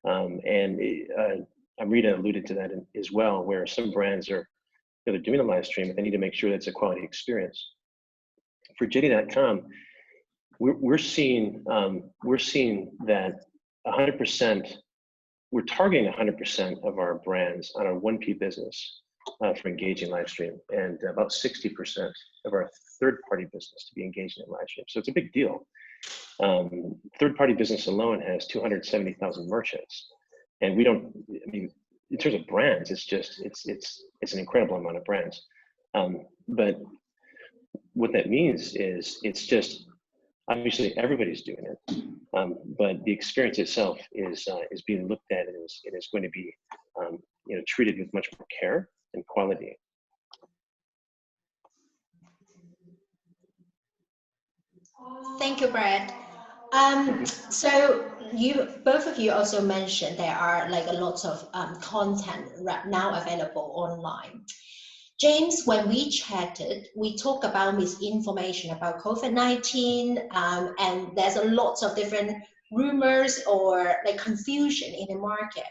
Amrita alluded to that as well, where some brands are, they're doing a live stream, but they need to make sure that it's a quality experience. For JD.com, we're seeing that 100%, we're targeting 100% of our brands on our 1P business for engaging live stream, and about 60% of our third-party business to be engaged in live stream. So it's a big deal. Third-party business alone has 270,000 merchants, and we don't. I mean, in terms of brands, it's an incredible amount of brands. But what that means is it's just obviously everybody's doing it, but the experience itself is being looked at and is going to be you know, treated with much more care and quality. Thank you, Brad. So both of you also mentioned there are like a lot of content right now available online. James, when we chatted, we talked about misinformation about COVID-19, and there's a lot of different rumors or like confusion in the market.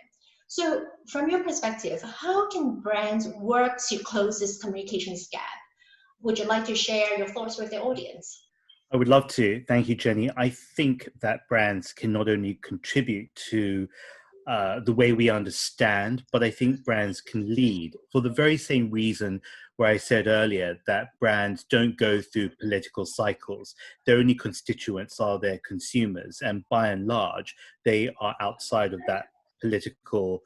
So from your perspective, how can brands work to close this communications gap? Would you like to share your thoughts with the audience? I would love to. Thank you, Jenny. I think that brands can not only contribute to the way we understand, but I think brands can lead for the very same reason where I said earlier that brands don't go through political cycles. Their only constituents are their consumers, and by and large, they are outside of that political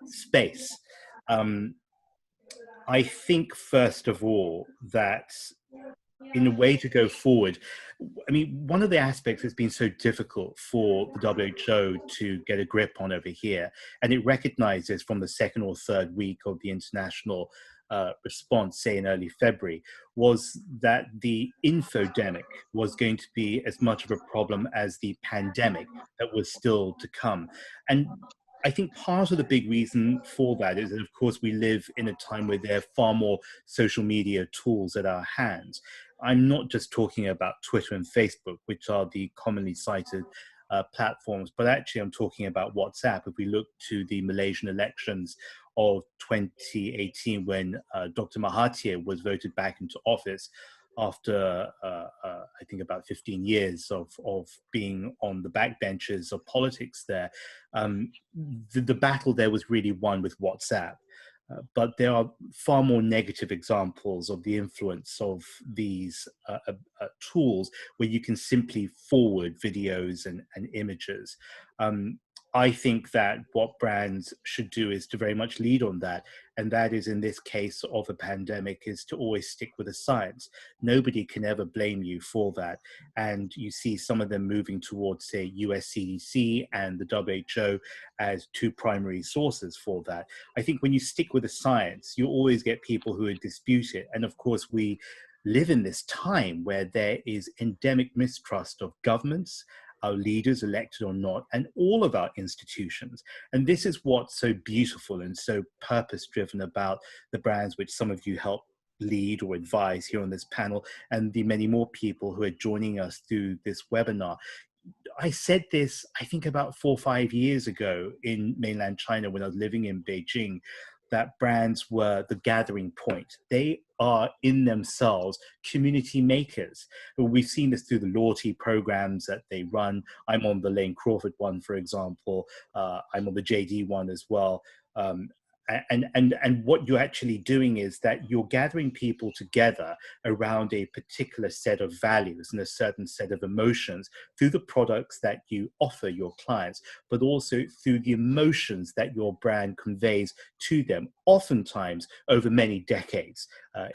space. I think, first of all, that in a way to go forward, I mean, one of the aspects that's been so difficult for the WHO to get a grip on over here, and it recognizes from the second or third week of the international response, say in early February, was that the infodemic was going to be as much of a problem as the pandemic that was still to come. And I think part of the big reason for that is that, of course, we live in a time where there are far more social media tools at our hands. I'm not just talking about Twitter and Facebook, which are the commonly cited platforms, but actually I'm talking about WhatsApp. If we look to the Malaysian elections of 2018, when Dr. Mahathir was voted back into office after I think about 15 years of being on the backbenches of politics there, the battle there was really won with WhatsApp. But there are far more negative examples of the influence of these tools where you can simply forward videos and images. I think that what brands should do is to very much lead on that. And that is, in this case of a pandemic, is to always stick with the science. Nobody can ever blame you for that. And you see some of them moving towards, say, US CDC and the WHO as two primary sources for that. I think when you stick with the science, you always get people who would dispute it. And of course, we live in this time where there is endemic mistrust of governments, our leaders, elected or not, and all of our institutions. And this is what's so beautiful and so purpose-driven about the brands which some of you help lead or advise here on this panel, and the many more people who are joining us through this webinar. I said this, I think about 4 or 5 years ago in mainland China when I was living in Beijing, that brands were the gathering point. They are in themselves community makers. We've seen this through the loyalty programs that they run. I'm on the Lane Crawford one, for example. I'm on the JD one as well. And what you're actually doing is that you're gathering people together around a particular set of values and a certain set of emotions through the products that you offer your clients, but also through the emotions that your brand conveys to them, oftentimes over many decades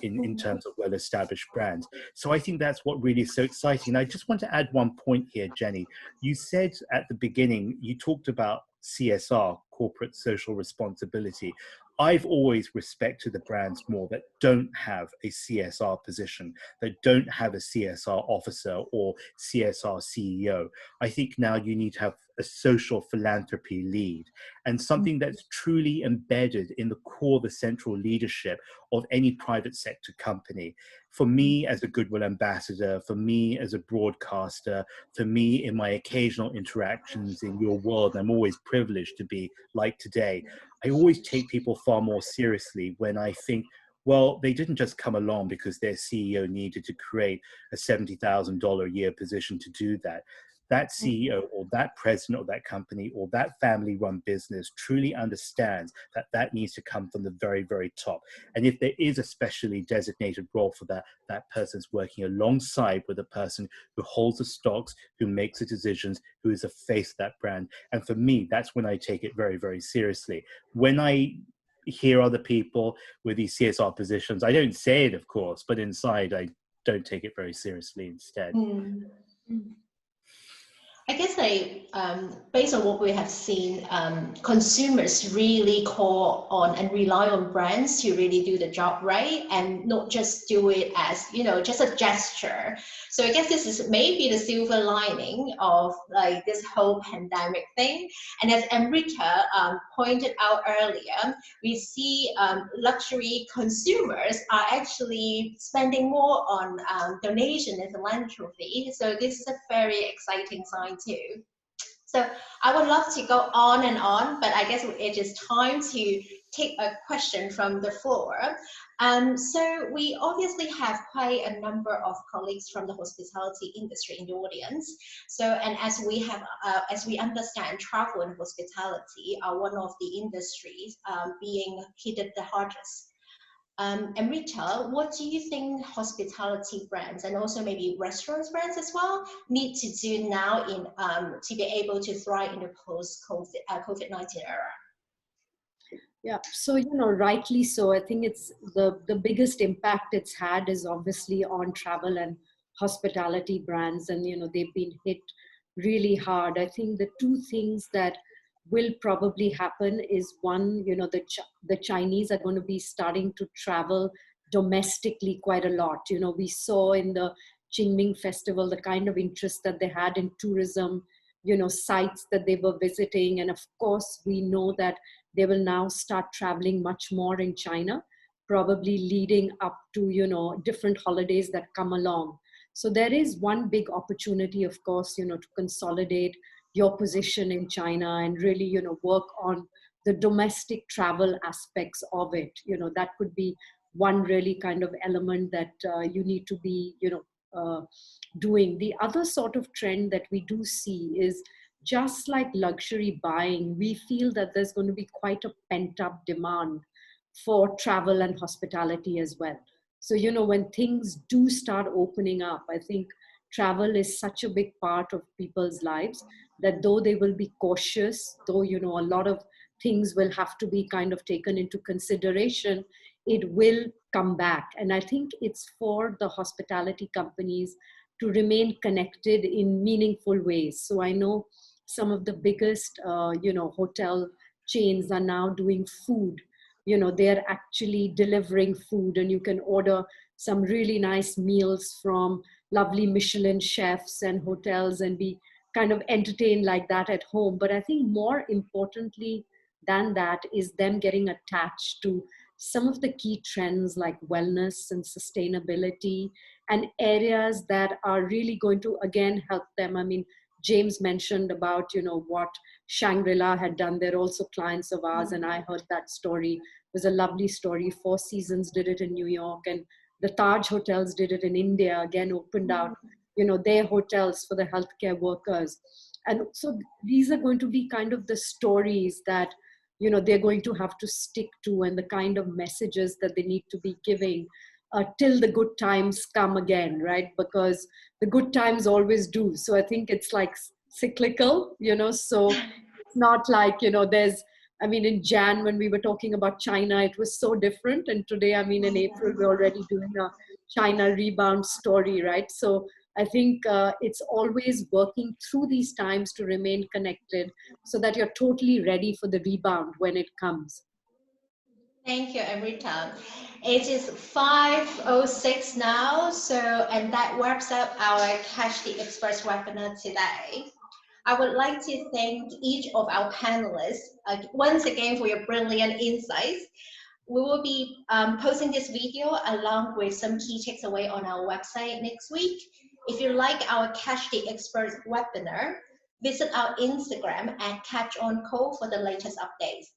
in terms of well-established brands. So I think that's what really is so exciting. And I just want to add one point here, Jenny. You said at the beginning, you talked about CSR, corporate social responsibility. I've always respected the brands more that don't have a CSR position, that don't have a CSR officer or CSR CEO. I think now you need to have a social philanthropy lead and something that's truly embedded in the core, the central leadership of any private sector company. For me as a Goodwill ambassador, for me as a broadcaster, for me in my occasional interactions in your world, I'm always privileged to be like today. I always take people far more seriously when I think, well, they didn't just come along because their CEO needed to create a $70,000 a year position to do that. That CEO or that president of that company or that family-run business truly understands that that needs to come from the very, very top. And if there is a specially designated role for that, that person's working alongside with a person who holds the stocks, who makes the decisions, who is the face of that brand. And for me, that's when I take it very, very seriously. When I hear other people with these CSR positions, I don't say it, of course, but inside I don't take it very seriously instead. I guess based on what we have seen, consumers really call on and rely on brands to really do the job right and not just do it as, just a gesture. So I guess this is maybe the silver lining of like this whole pandemic thing. And as Amrita pointed out earlier, we see luxury consumers are actually spending more on donation and philanthropy. So this is a very exciting sign too. So I would love to go on and on, but I guess it is time to take a question from the floor. So we obviously have quite a number of colleagues from the hospitality industry in the audience. So, and as we understand, travel and hospitality are one of the industries being hit the hardest. Amrita, what do you think hospitality brands and also maybe restaurants brands as well need to do now to be able to thrive in the post-COVID-19 era? Yeah, so, rightly so. I think it's the biggest impact it's had is obviously on travel and hospitality brands. And, they've been hit really hard. I think the two things that will probably happen is one, the Chinese are going to be starting to travel domestically quite a lot. We saw in the Qingming festival, the kind of interest that they had in tourism, sites that they were visiting. And of course, we know that they will now start traveling much more in China, probably leading up to, different holidays that come along. So there is one big opportunity, of course, to consolidate your position in China and really, work on the domestic travel aspects of it. That could be one really kind of element that you need to be, doing. The other sort of trend that we do see is just like luxury buying, we feel that there's going to be quite a pent-up demand for travel and hospitality as well. So, you know, when things do start opening up, I think travel is such a big part of people's lives that though they will be cautious, though, you know, a lot of things will have to be kind of taken into consideration, it will come back. And I think it's for the hospitality companies to remain connected in meaningful ways. So I know some of the biggest, you know, hotel chains are now doing food. You know, they're actually delivering food, and you can order some really nice meals from lovely Michelin chefs and hotels and be kind of entertained like that at home. But I think more importantly than that is them getting attached to some of the key trends like wellness and sustainability, and areas that are really going to, again, help them. I mean, James mentioned about, you know, what Shangri-La had done. They're also clients of ours, and I heard that story. It was a lovely story. Four Seasons did it in New York, and the Taj hotels did it in India, again, opened out, you know, their hotels for the healthcare workers. And so these are going to be kind of the stories that, you know, they're going to have to stick to, and the kind of messages that they need to be giving till the good times come again, right? Because the good times always do. So I think it's like cyclical, you know, so it's not like, you know, there's, I mean, in Jan, when we were talking about China, it was so different. And today, I mean, in April, we're already doing a China rebound story, right? So I think it's always working through these times to remain connected so that you're totally ready for the rebound when it comes. Thank you, Amrita. It is 5:06 now, so, and that wraps up our Catch the Experts webinar today. I would like to thank each of our panelists once again for your brilliant insights. We will be posting this video along with some key takes away on our website next week. If you like our Catch the Experts webinar, visit our Instagram at CatchOn for the latest updates.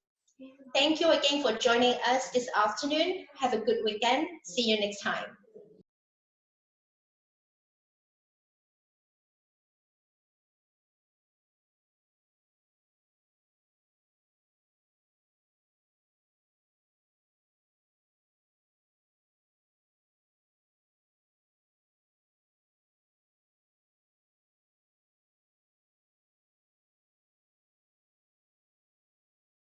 Thank you again for joining us this afternoon. Have a good weekend. See you next time.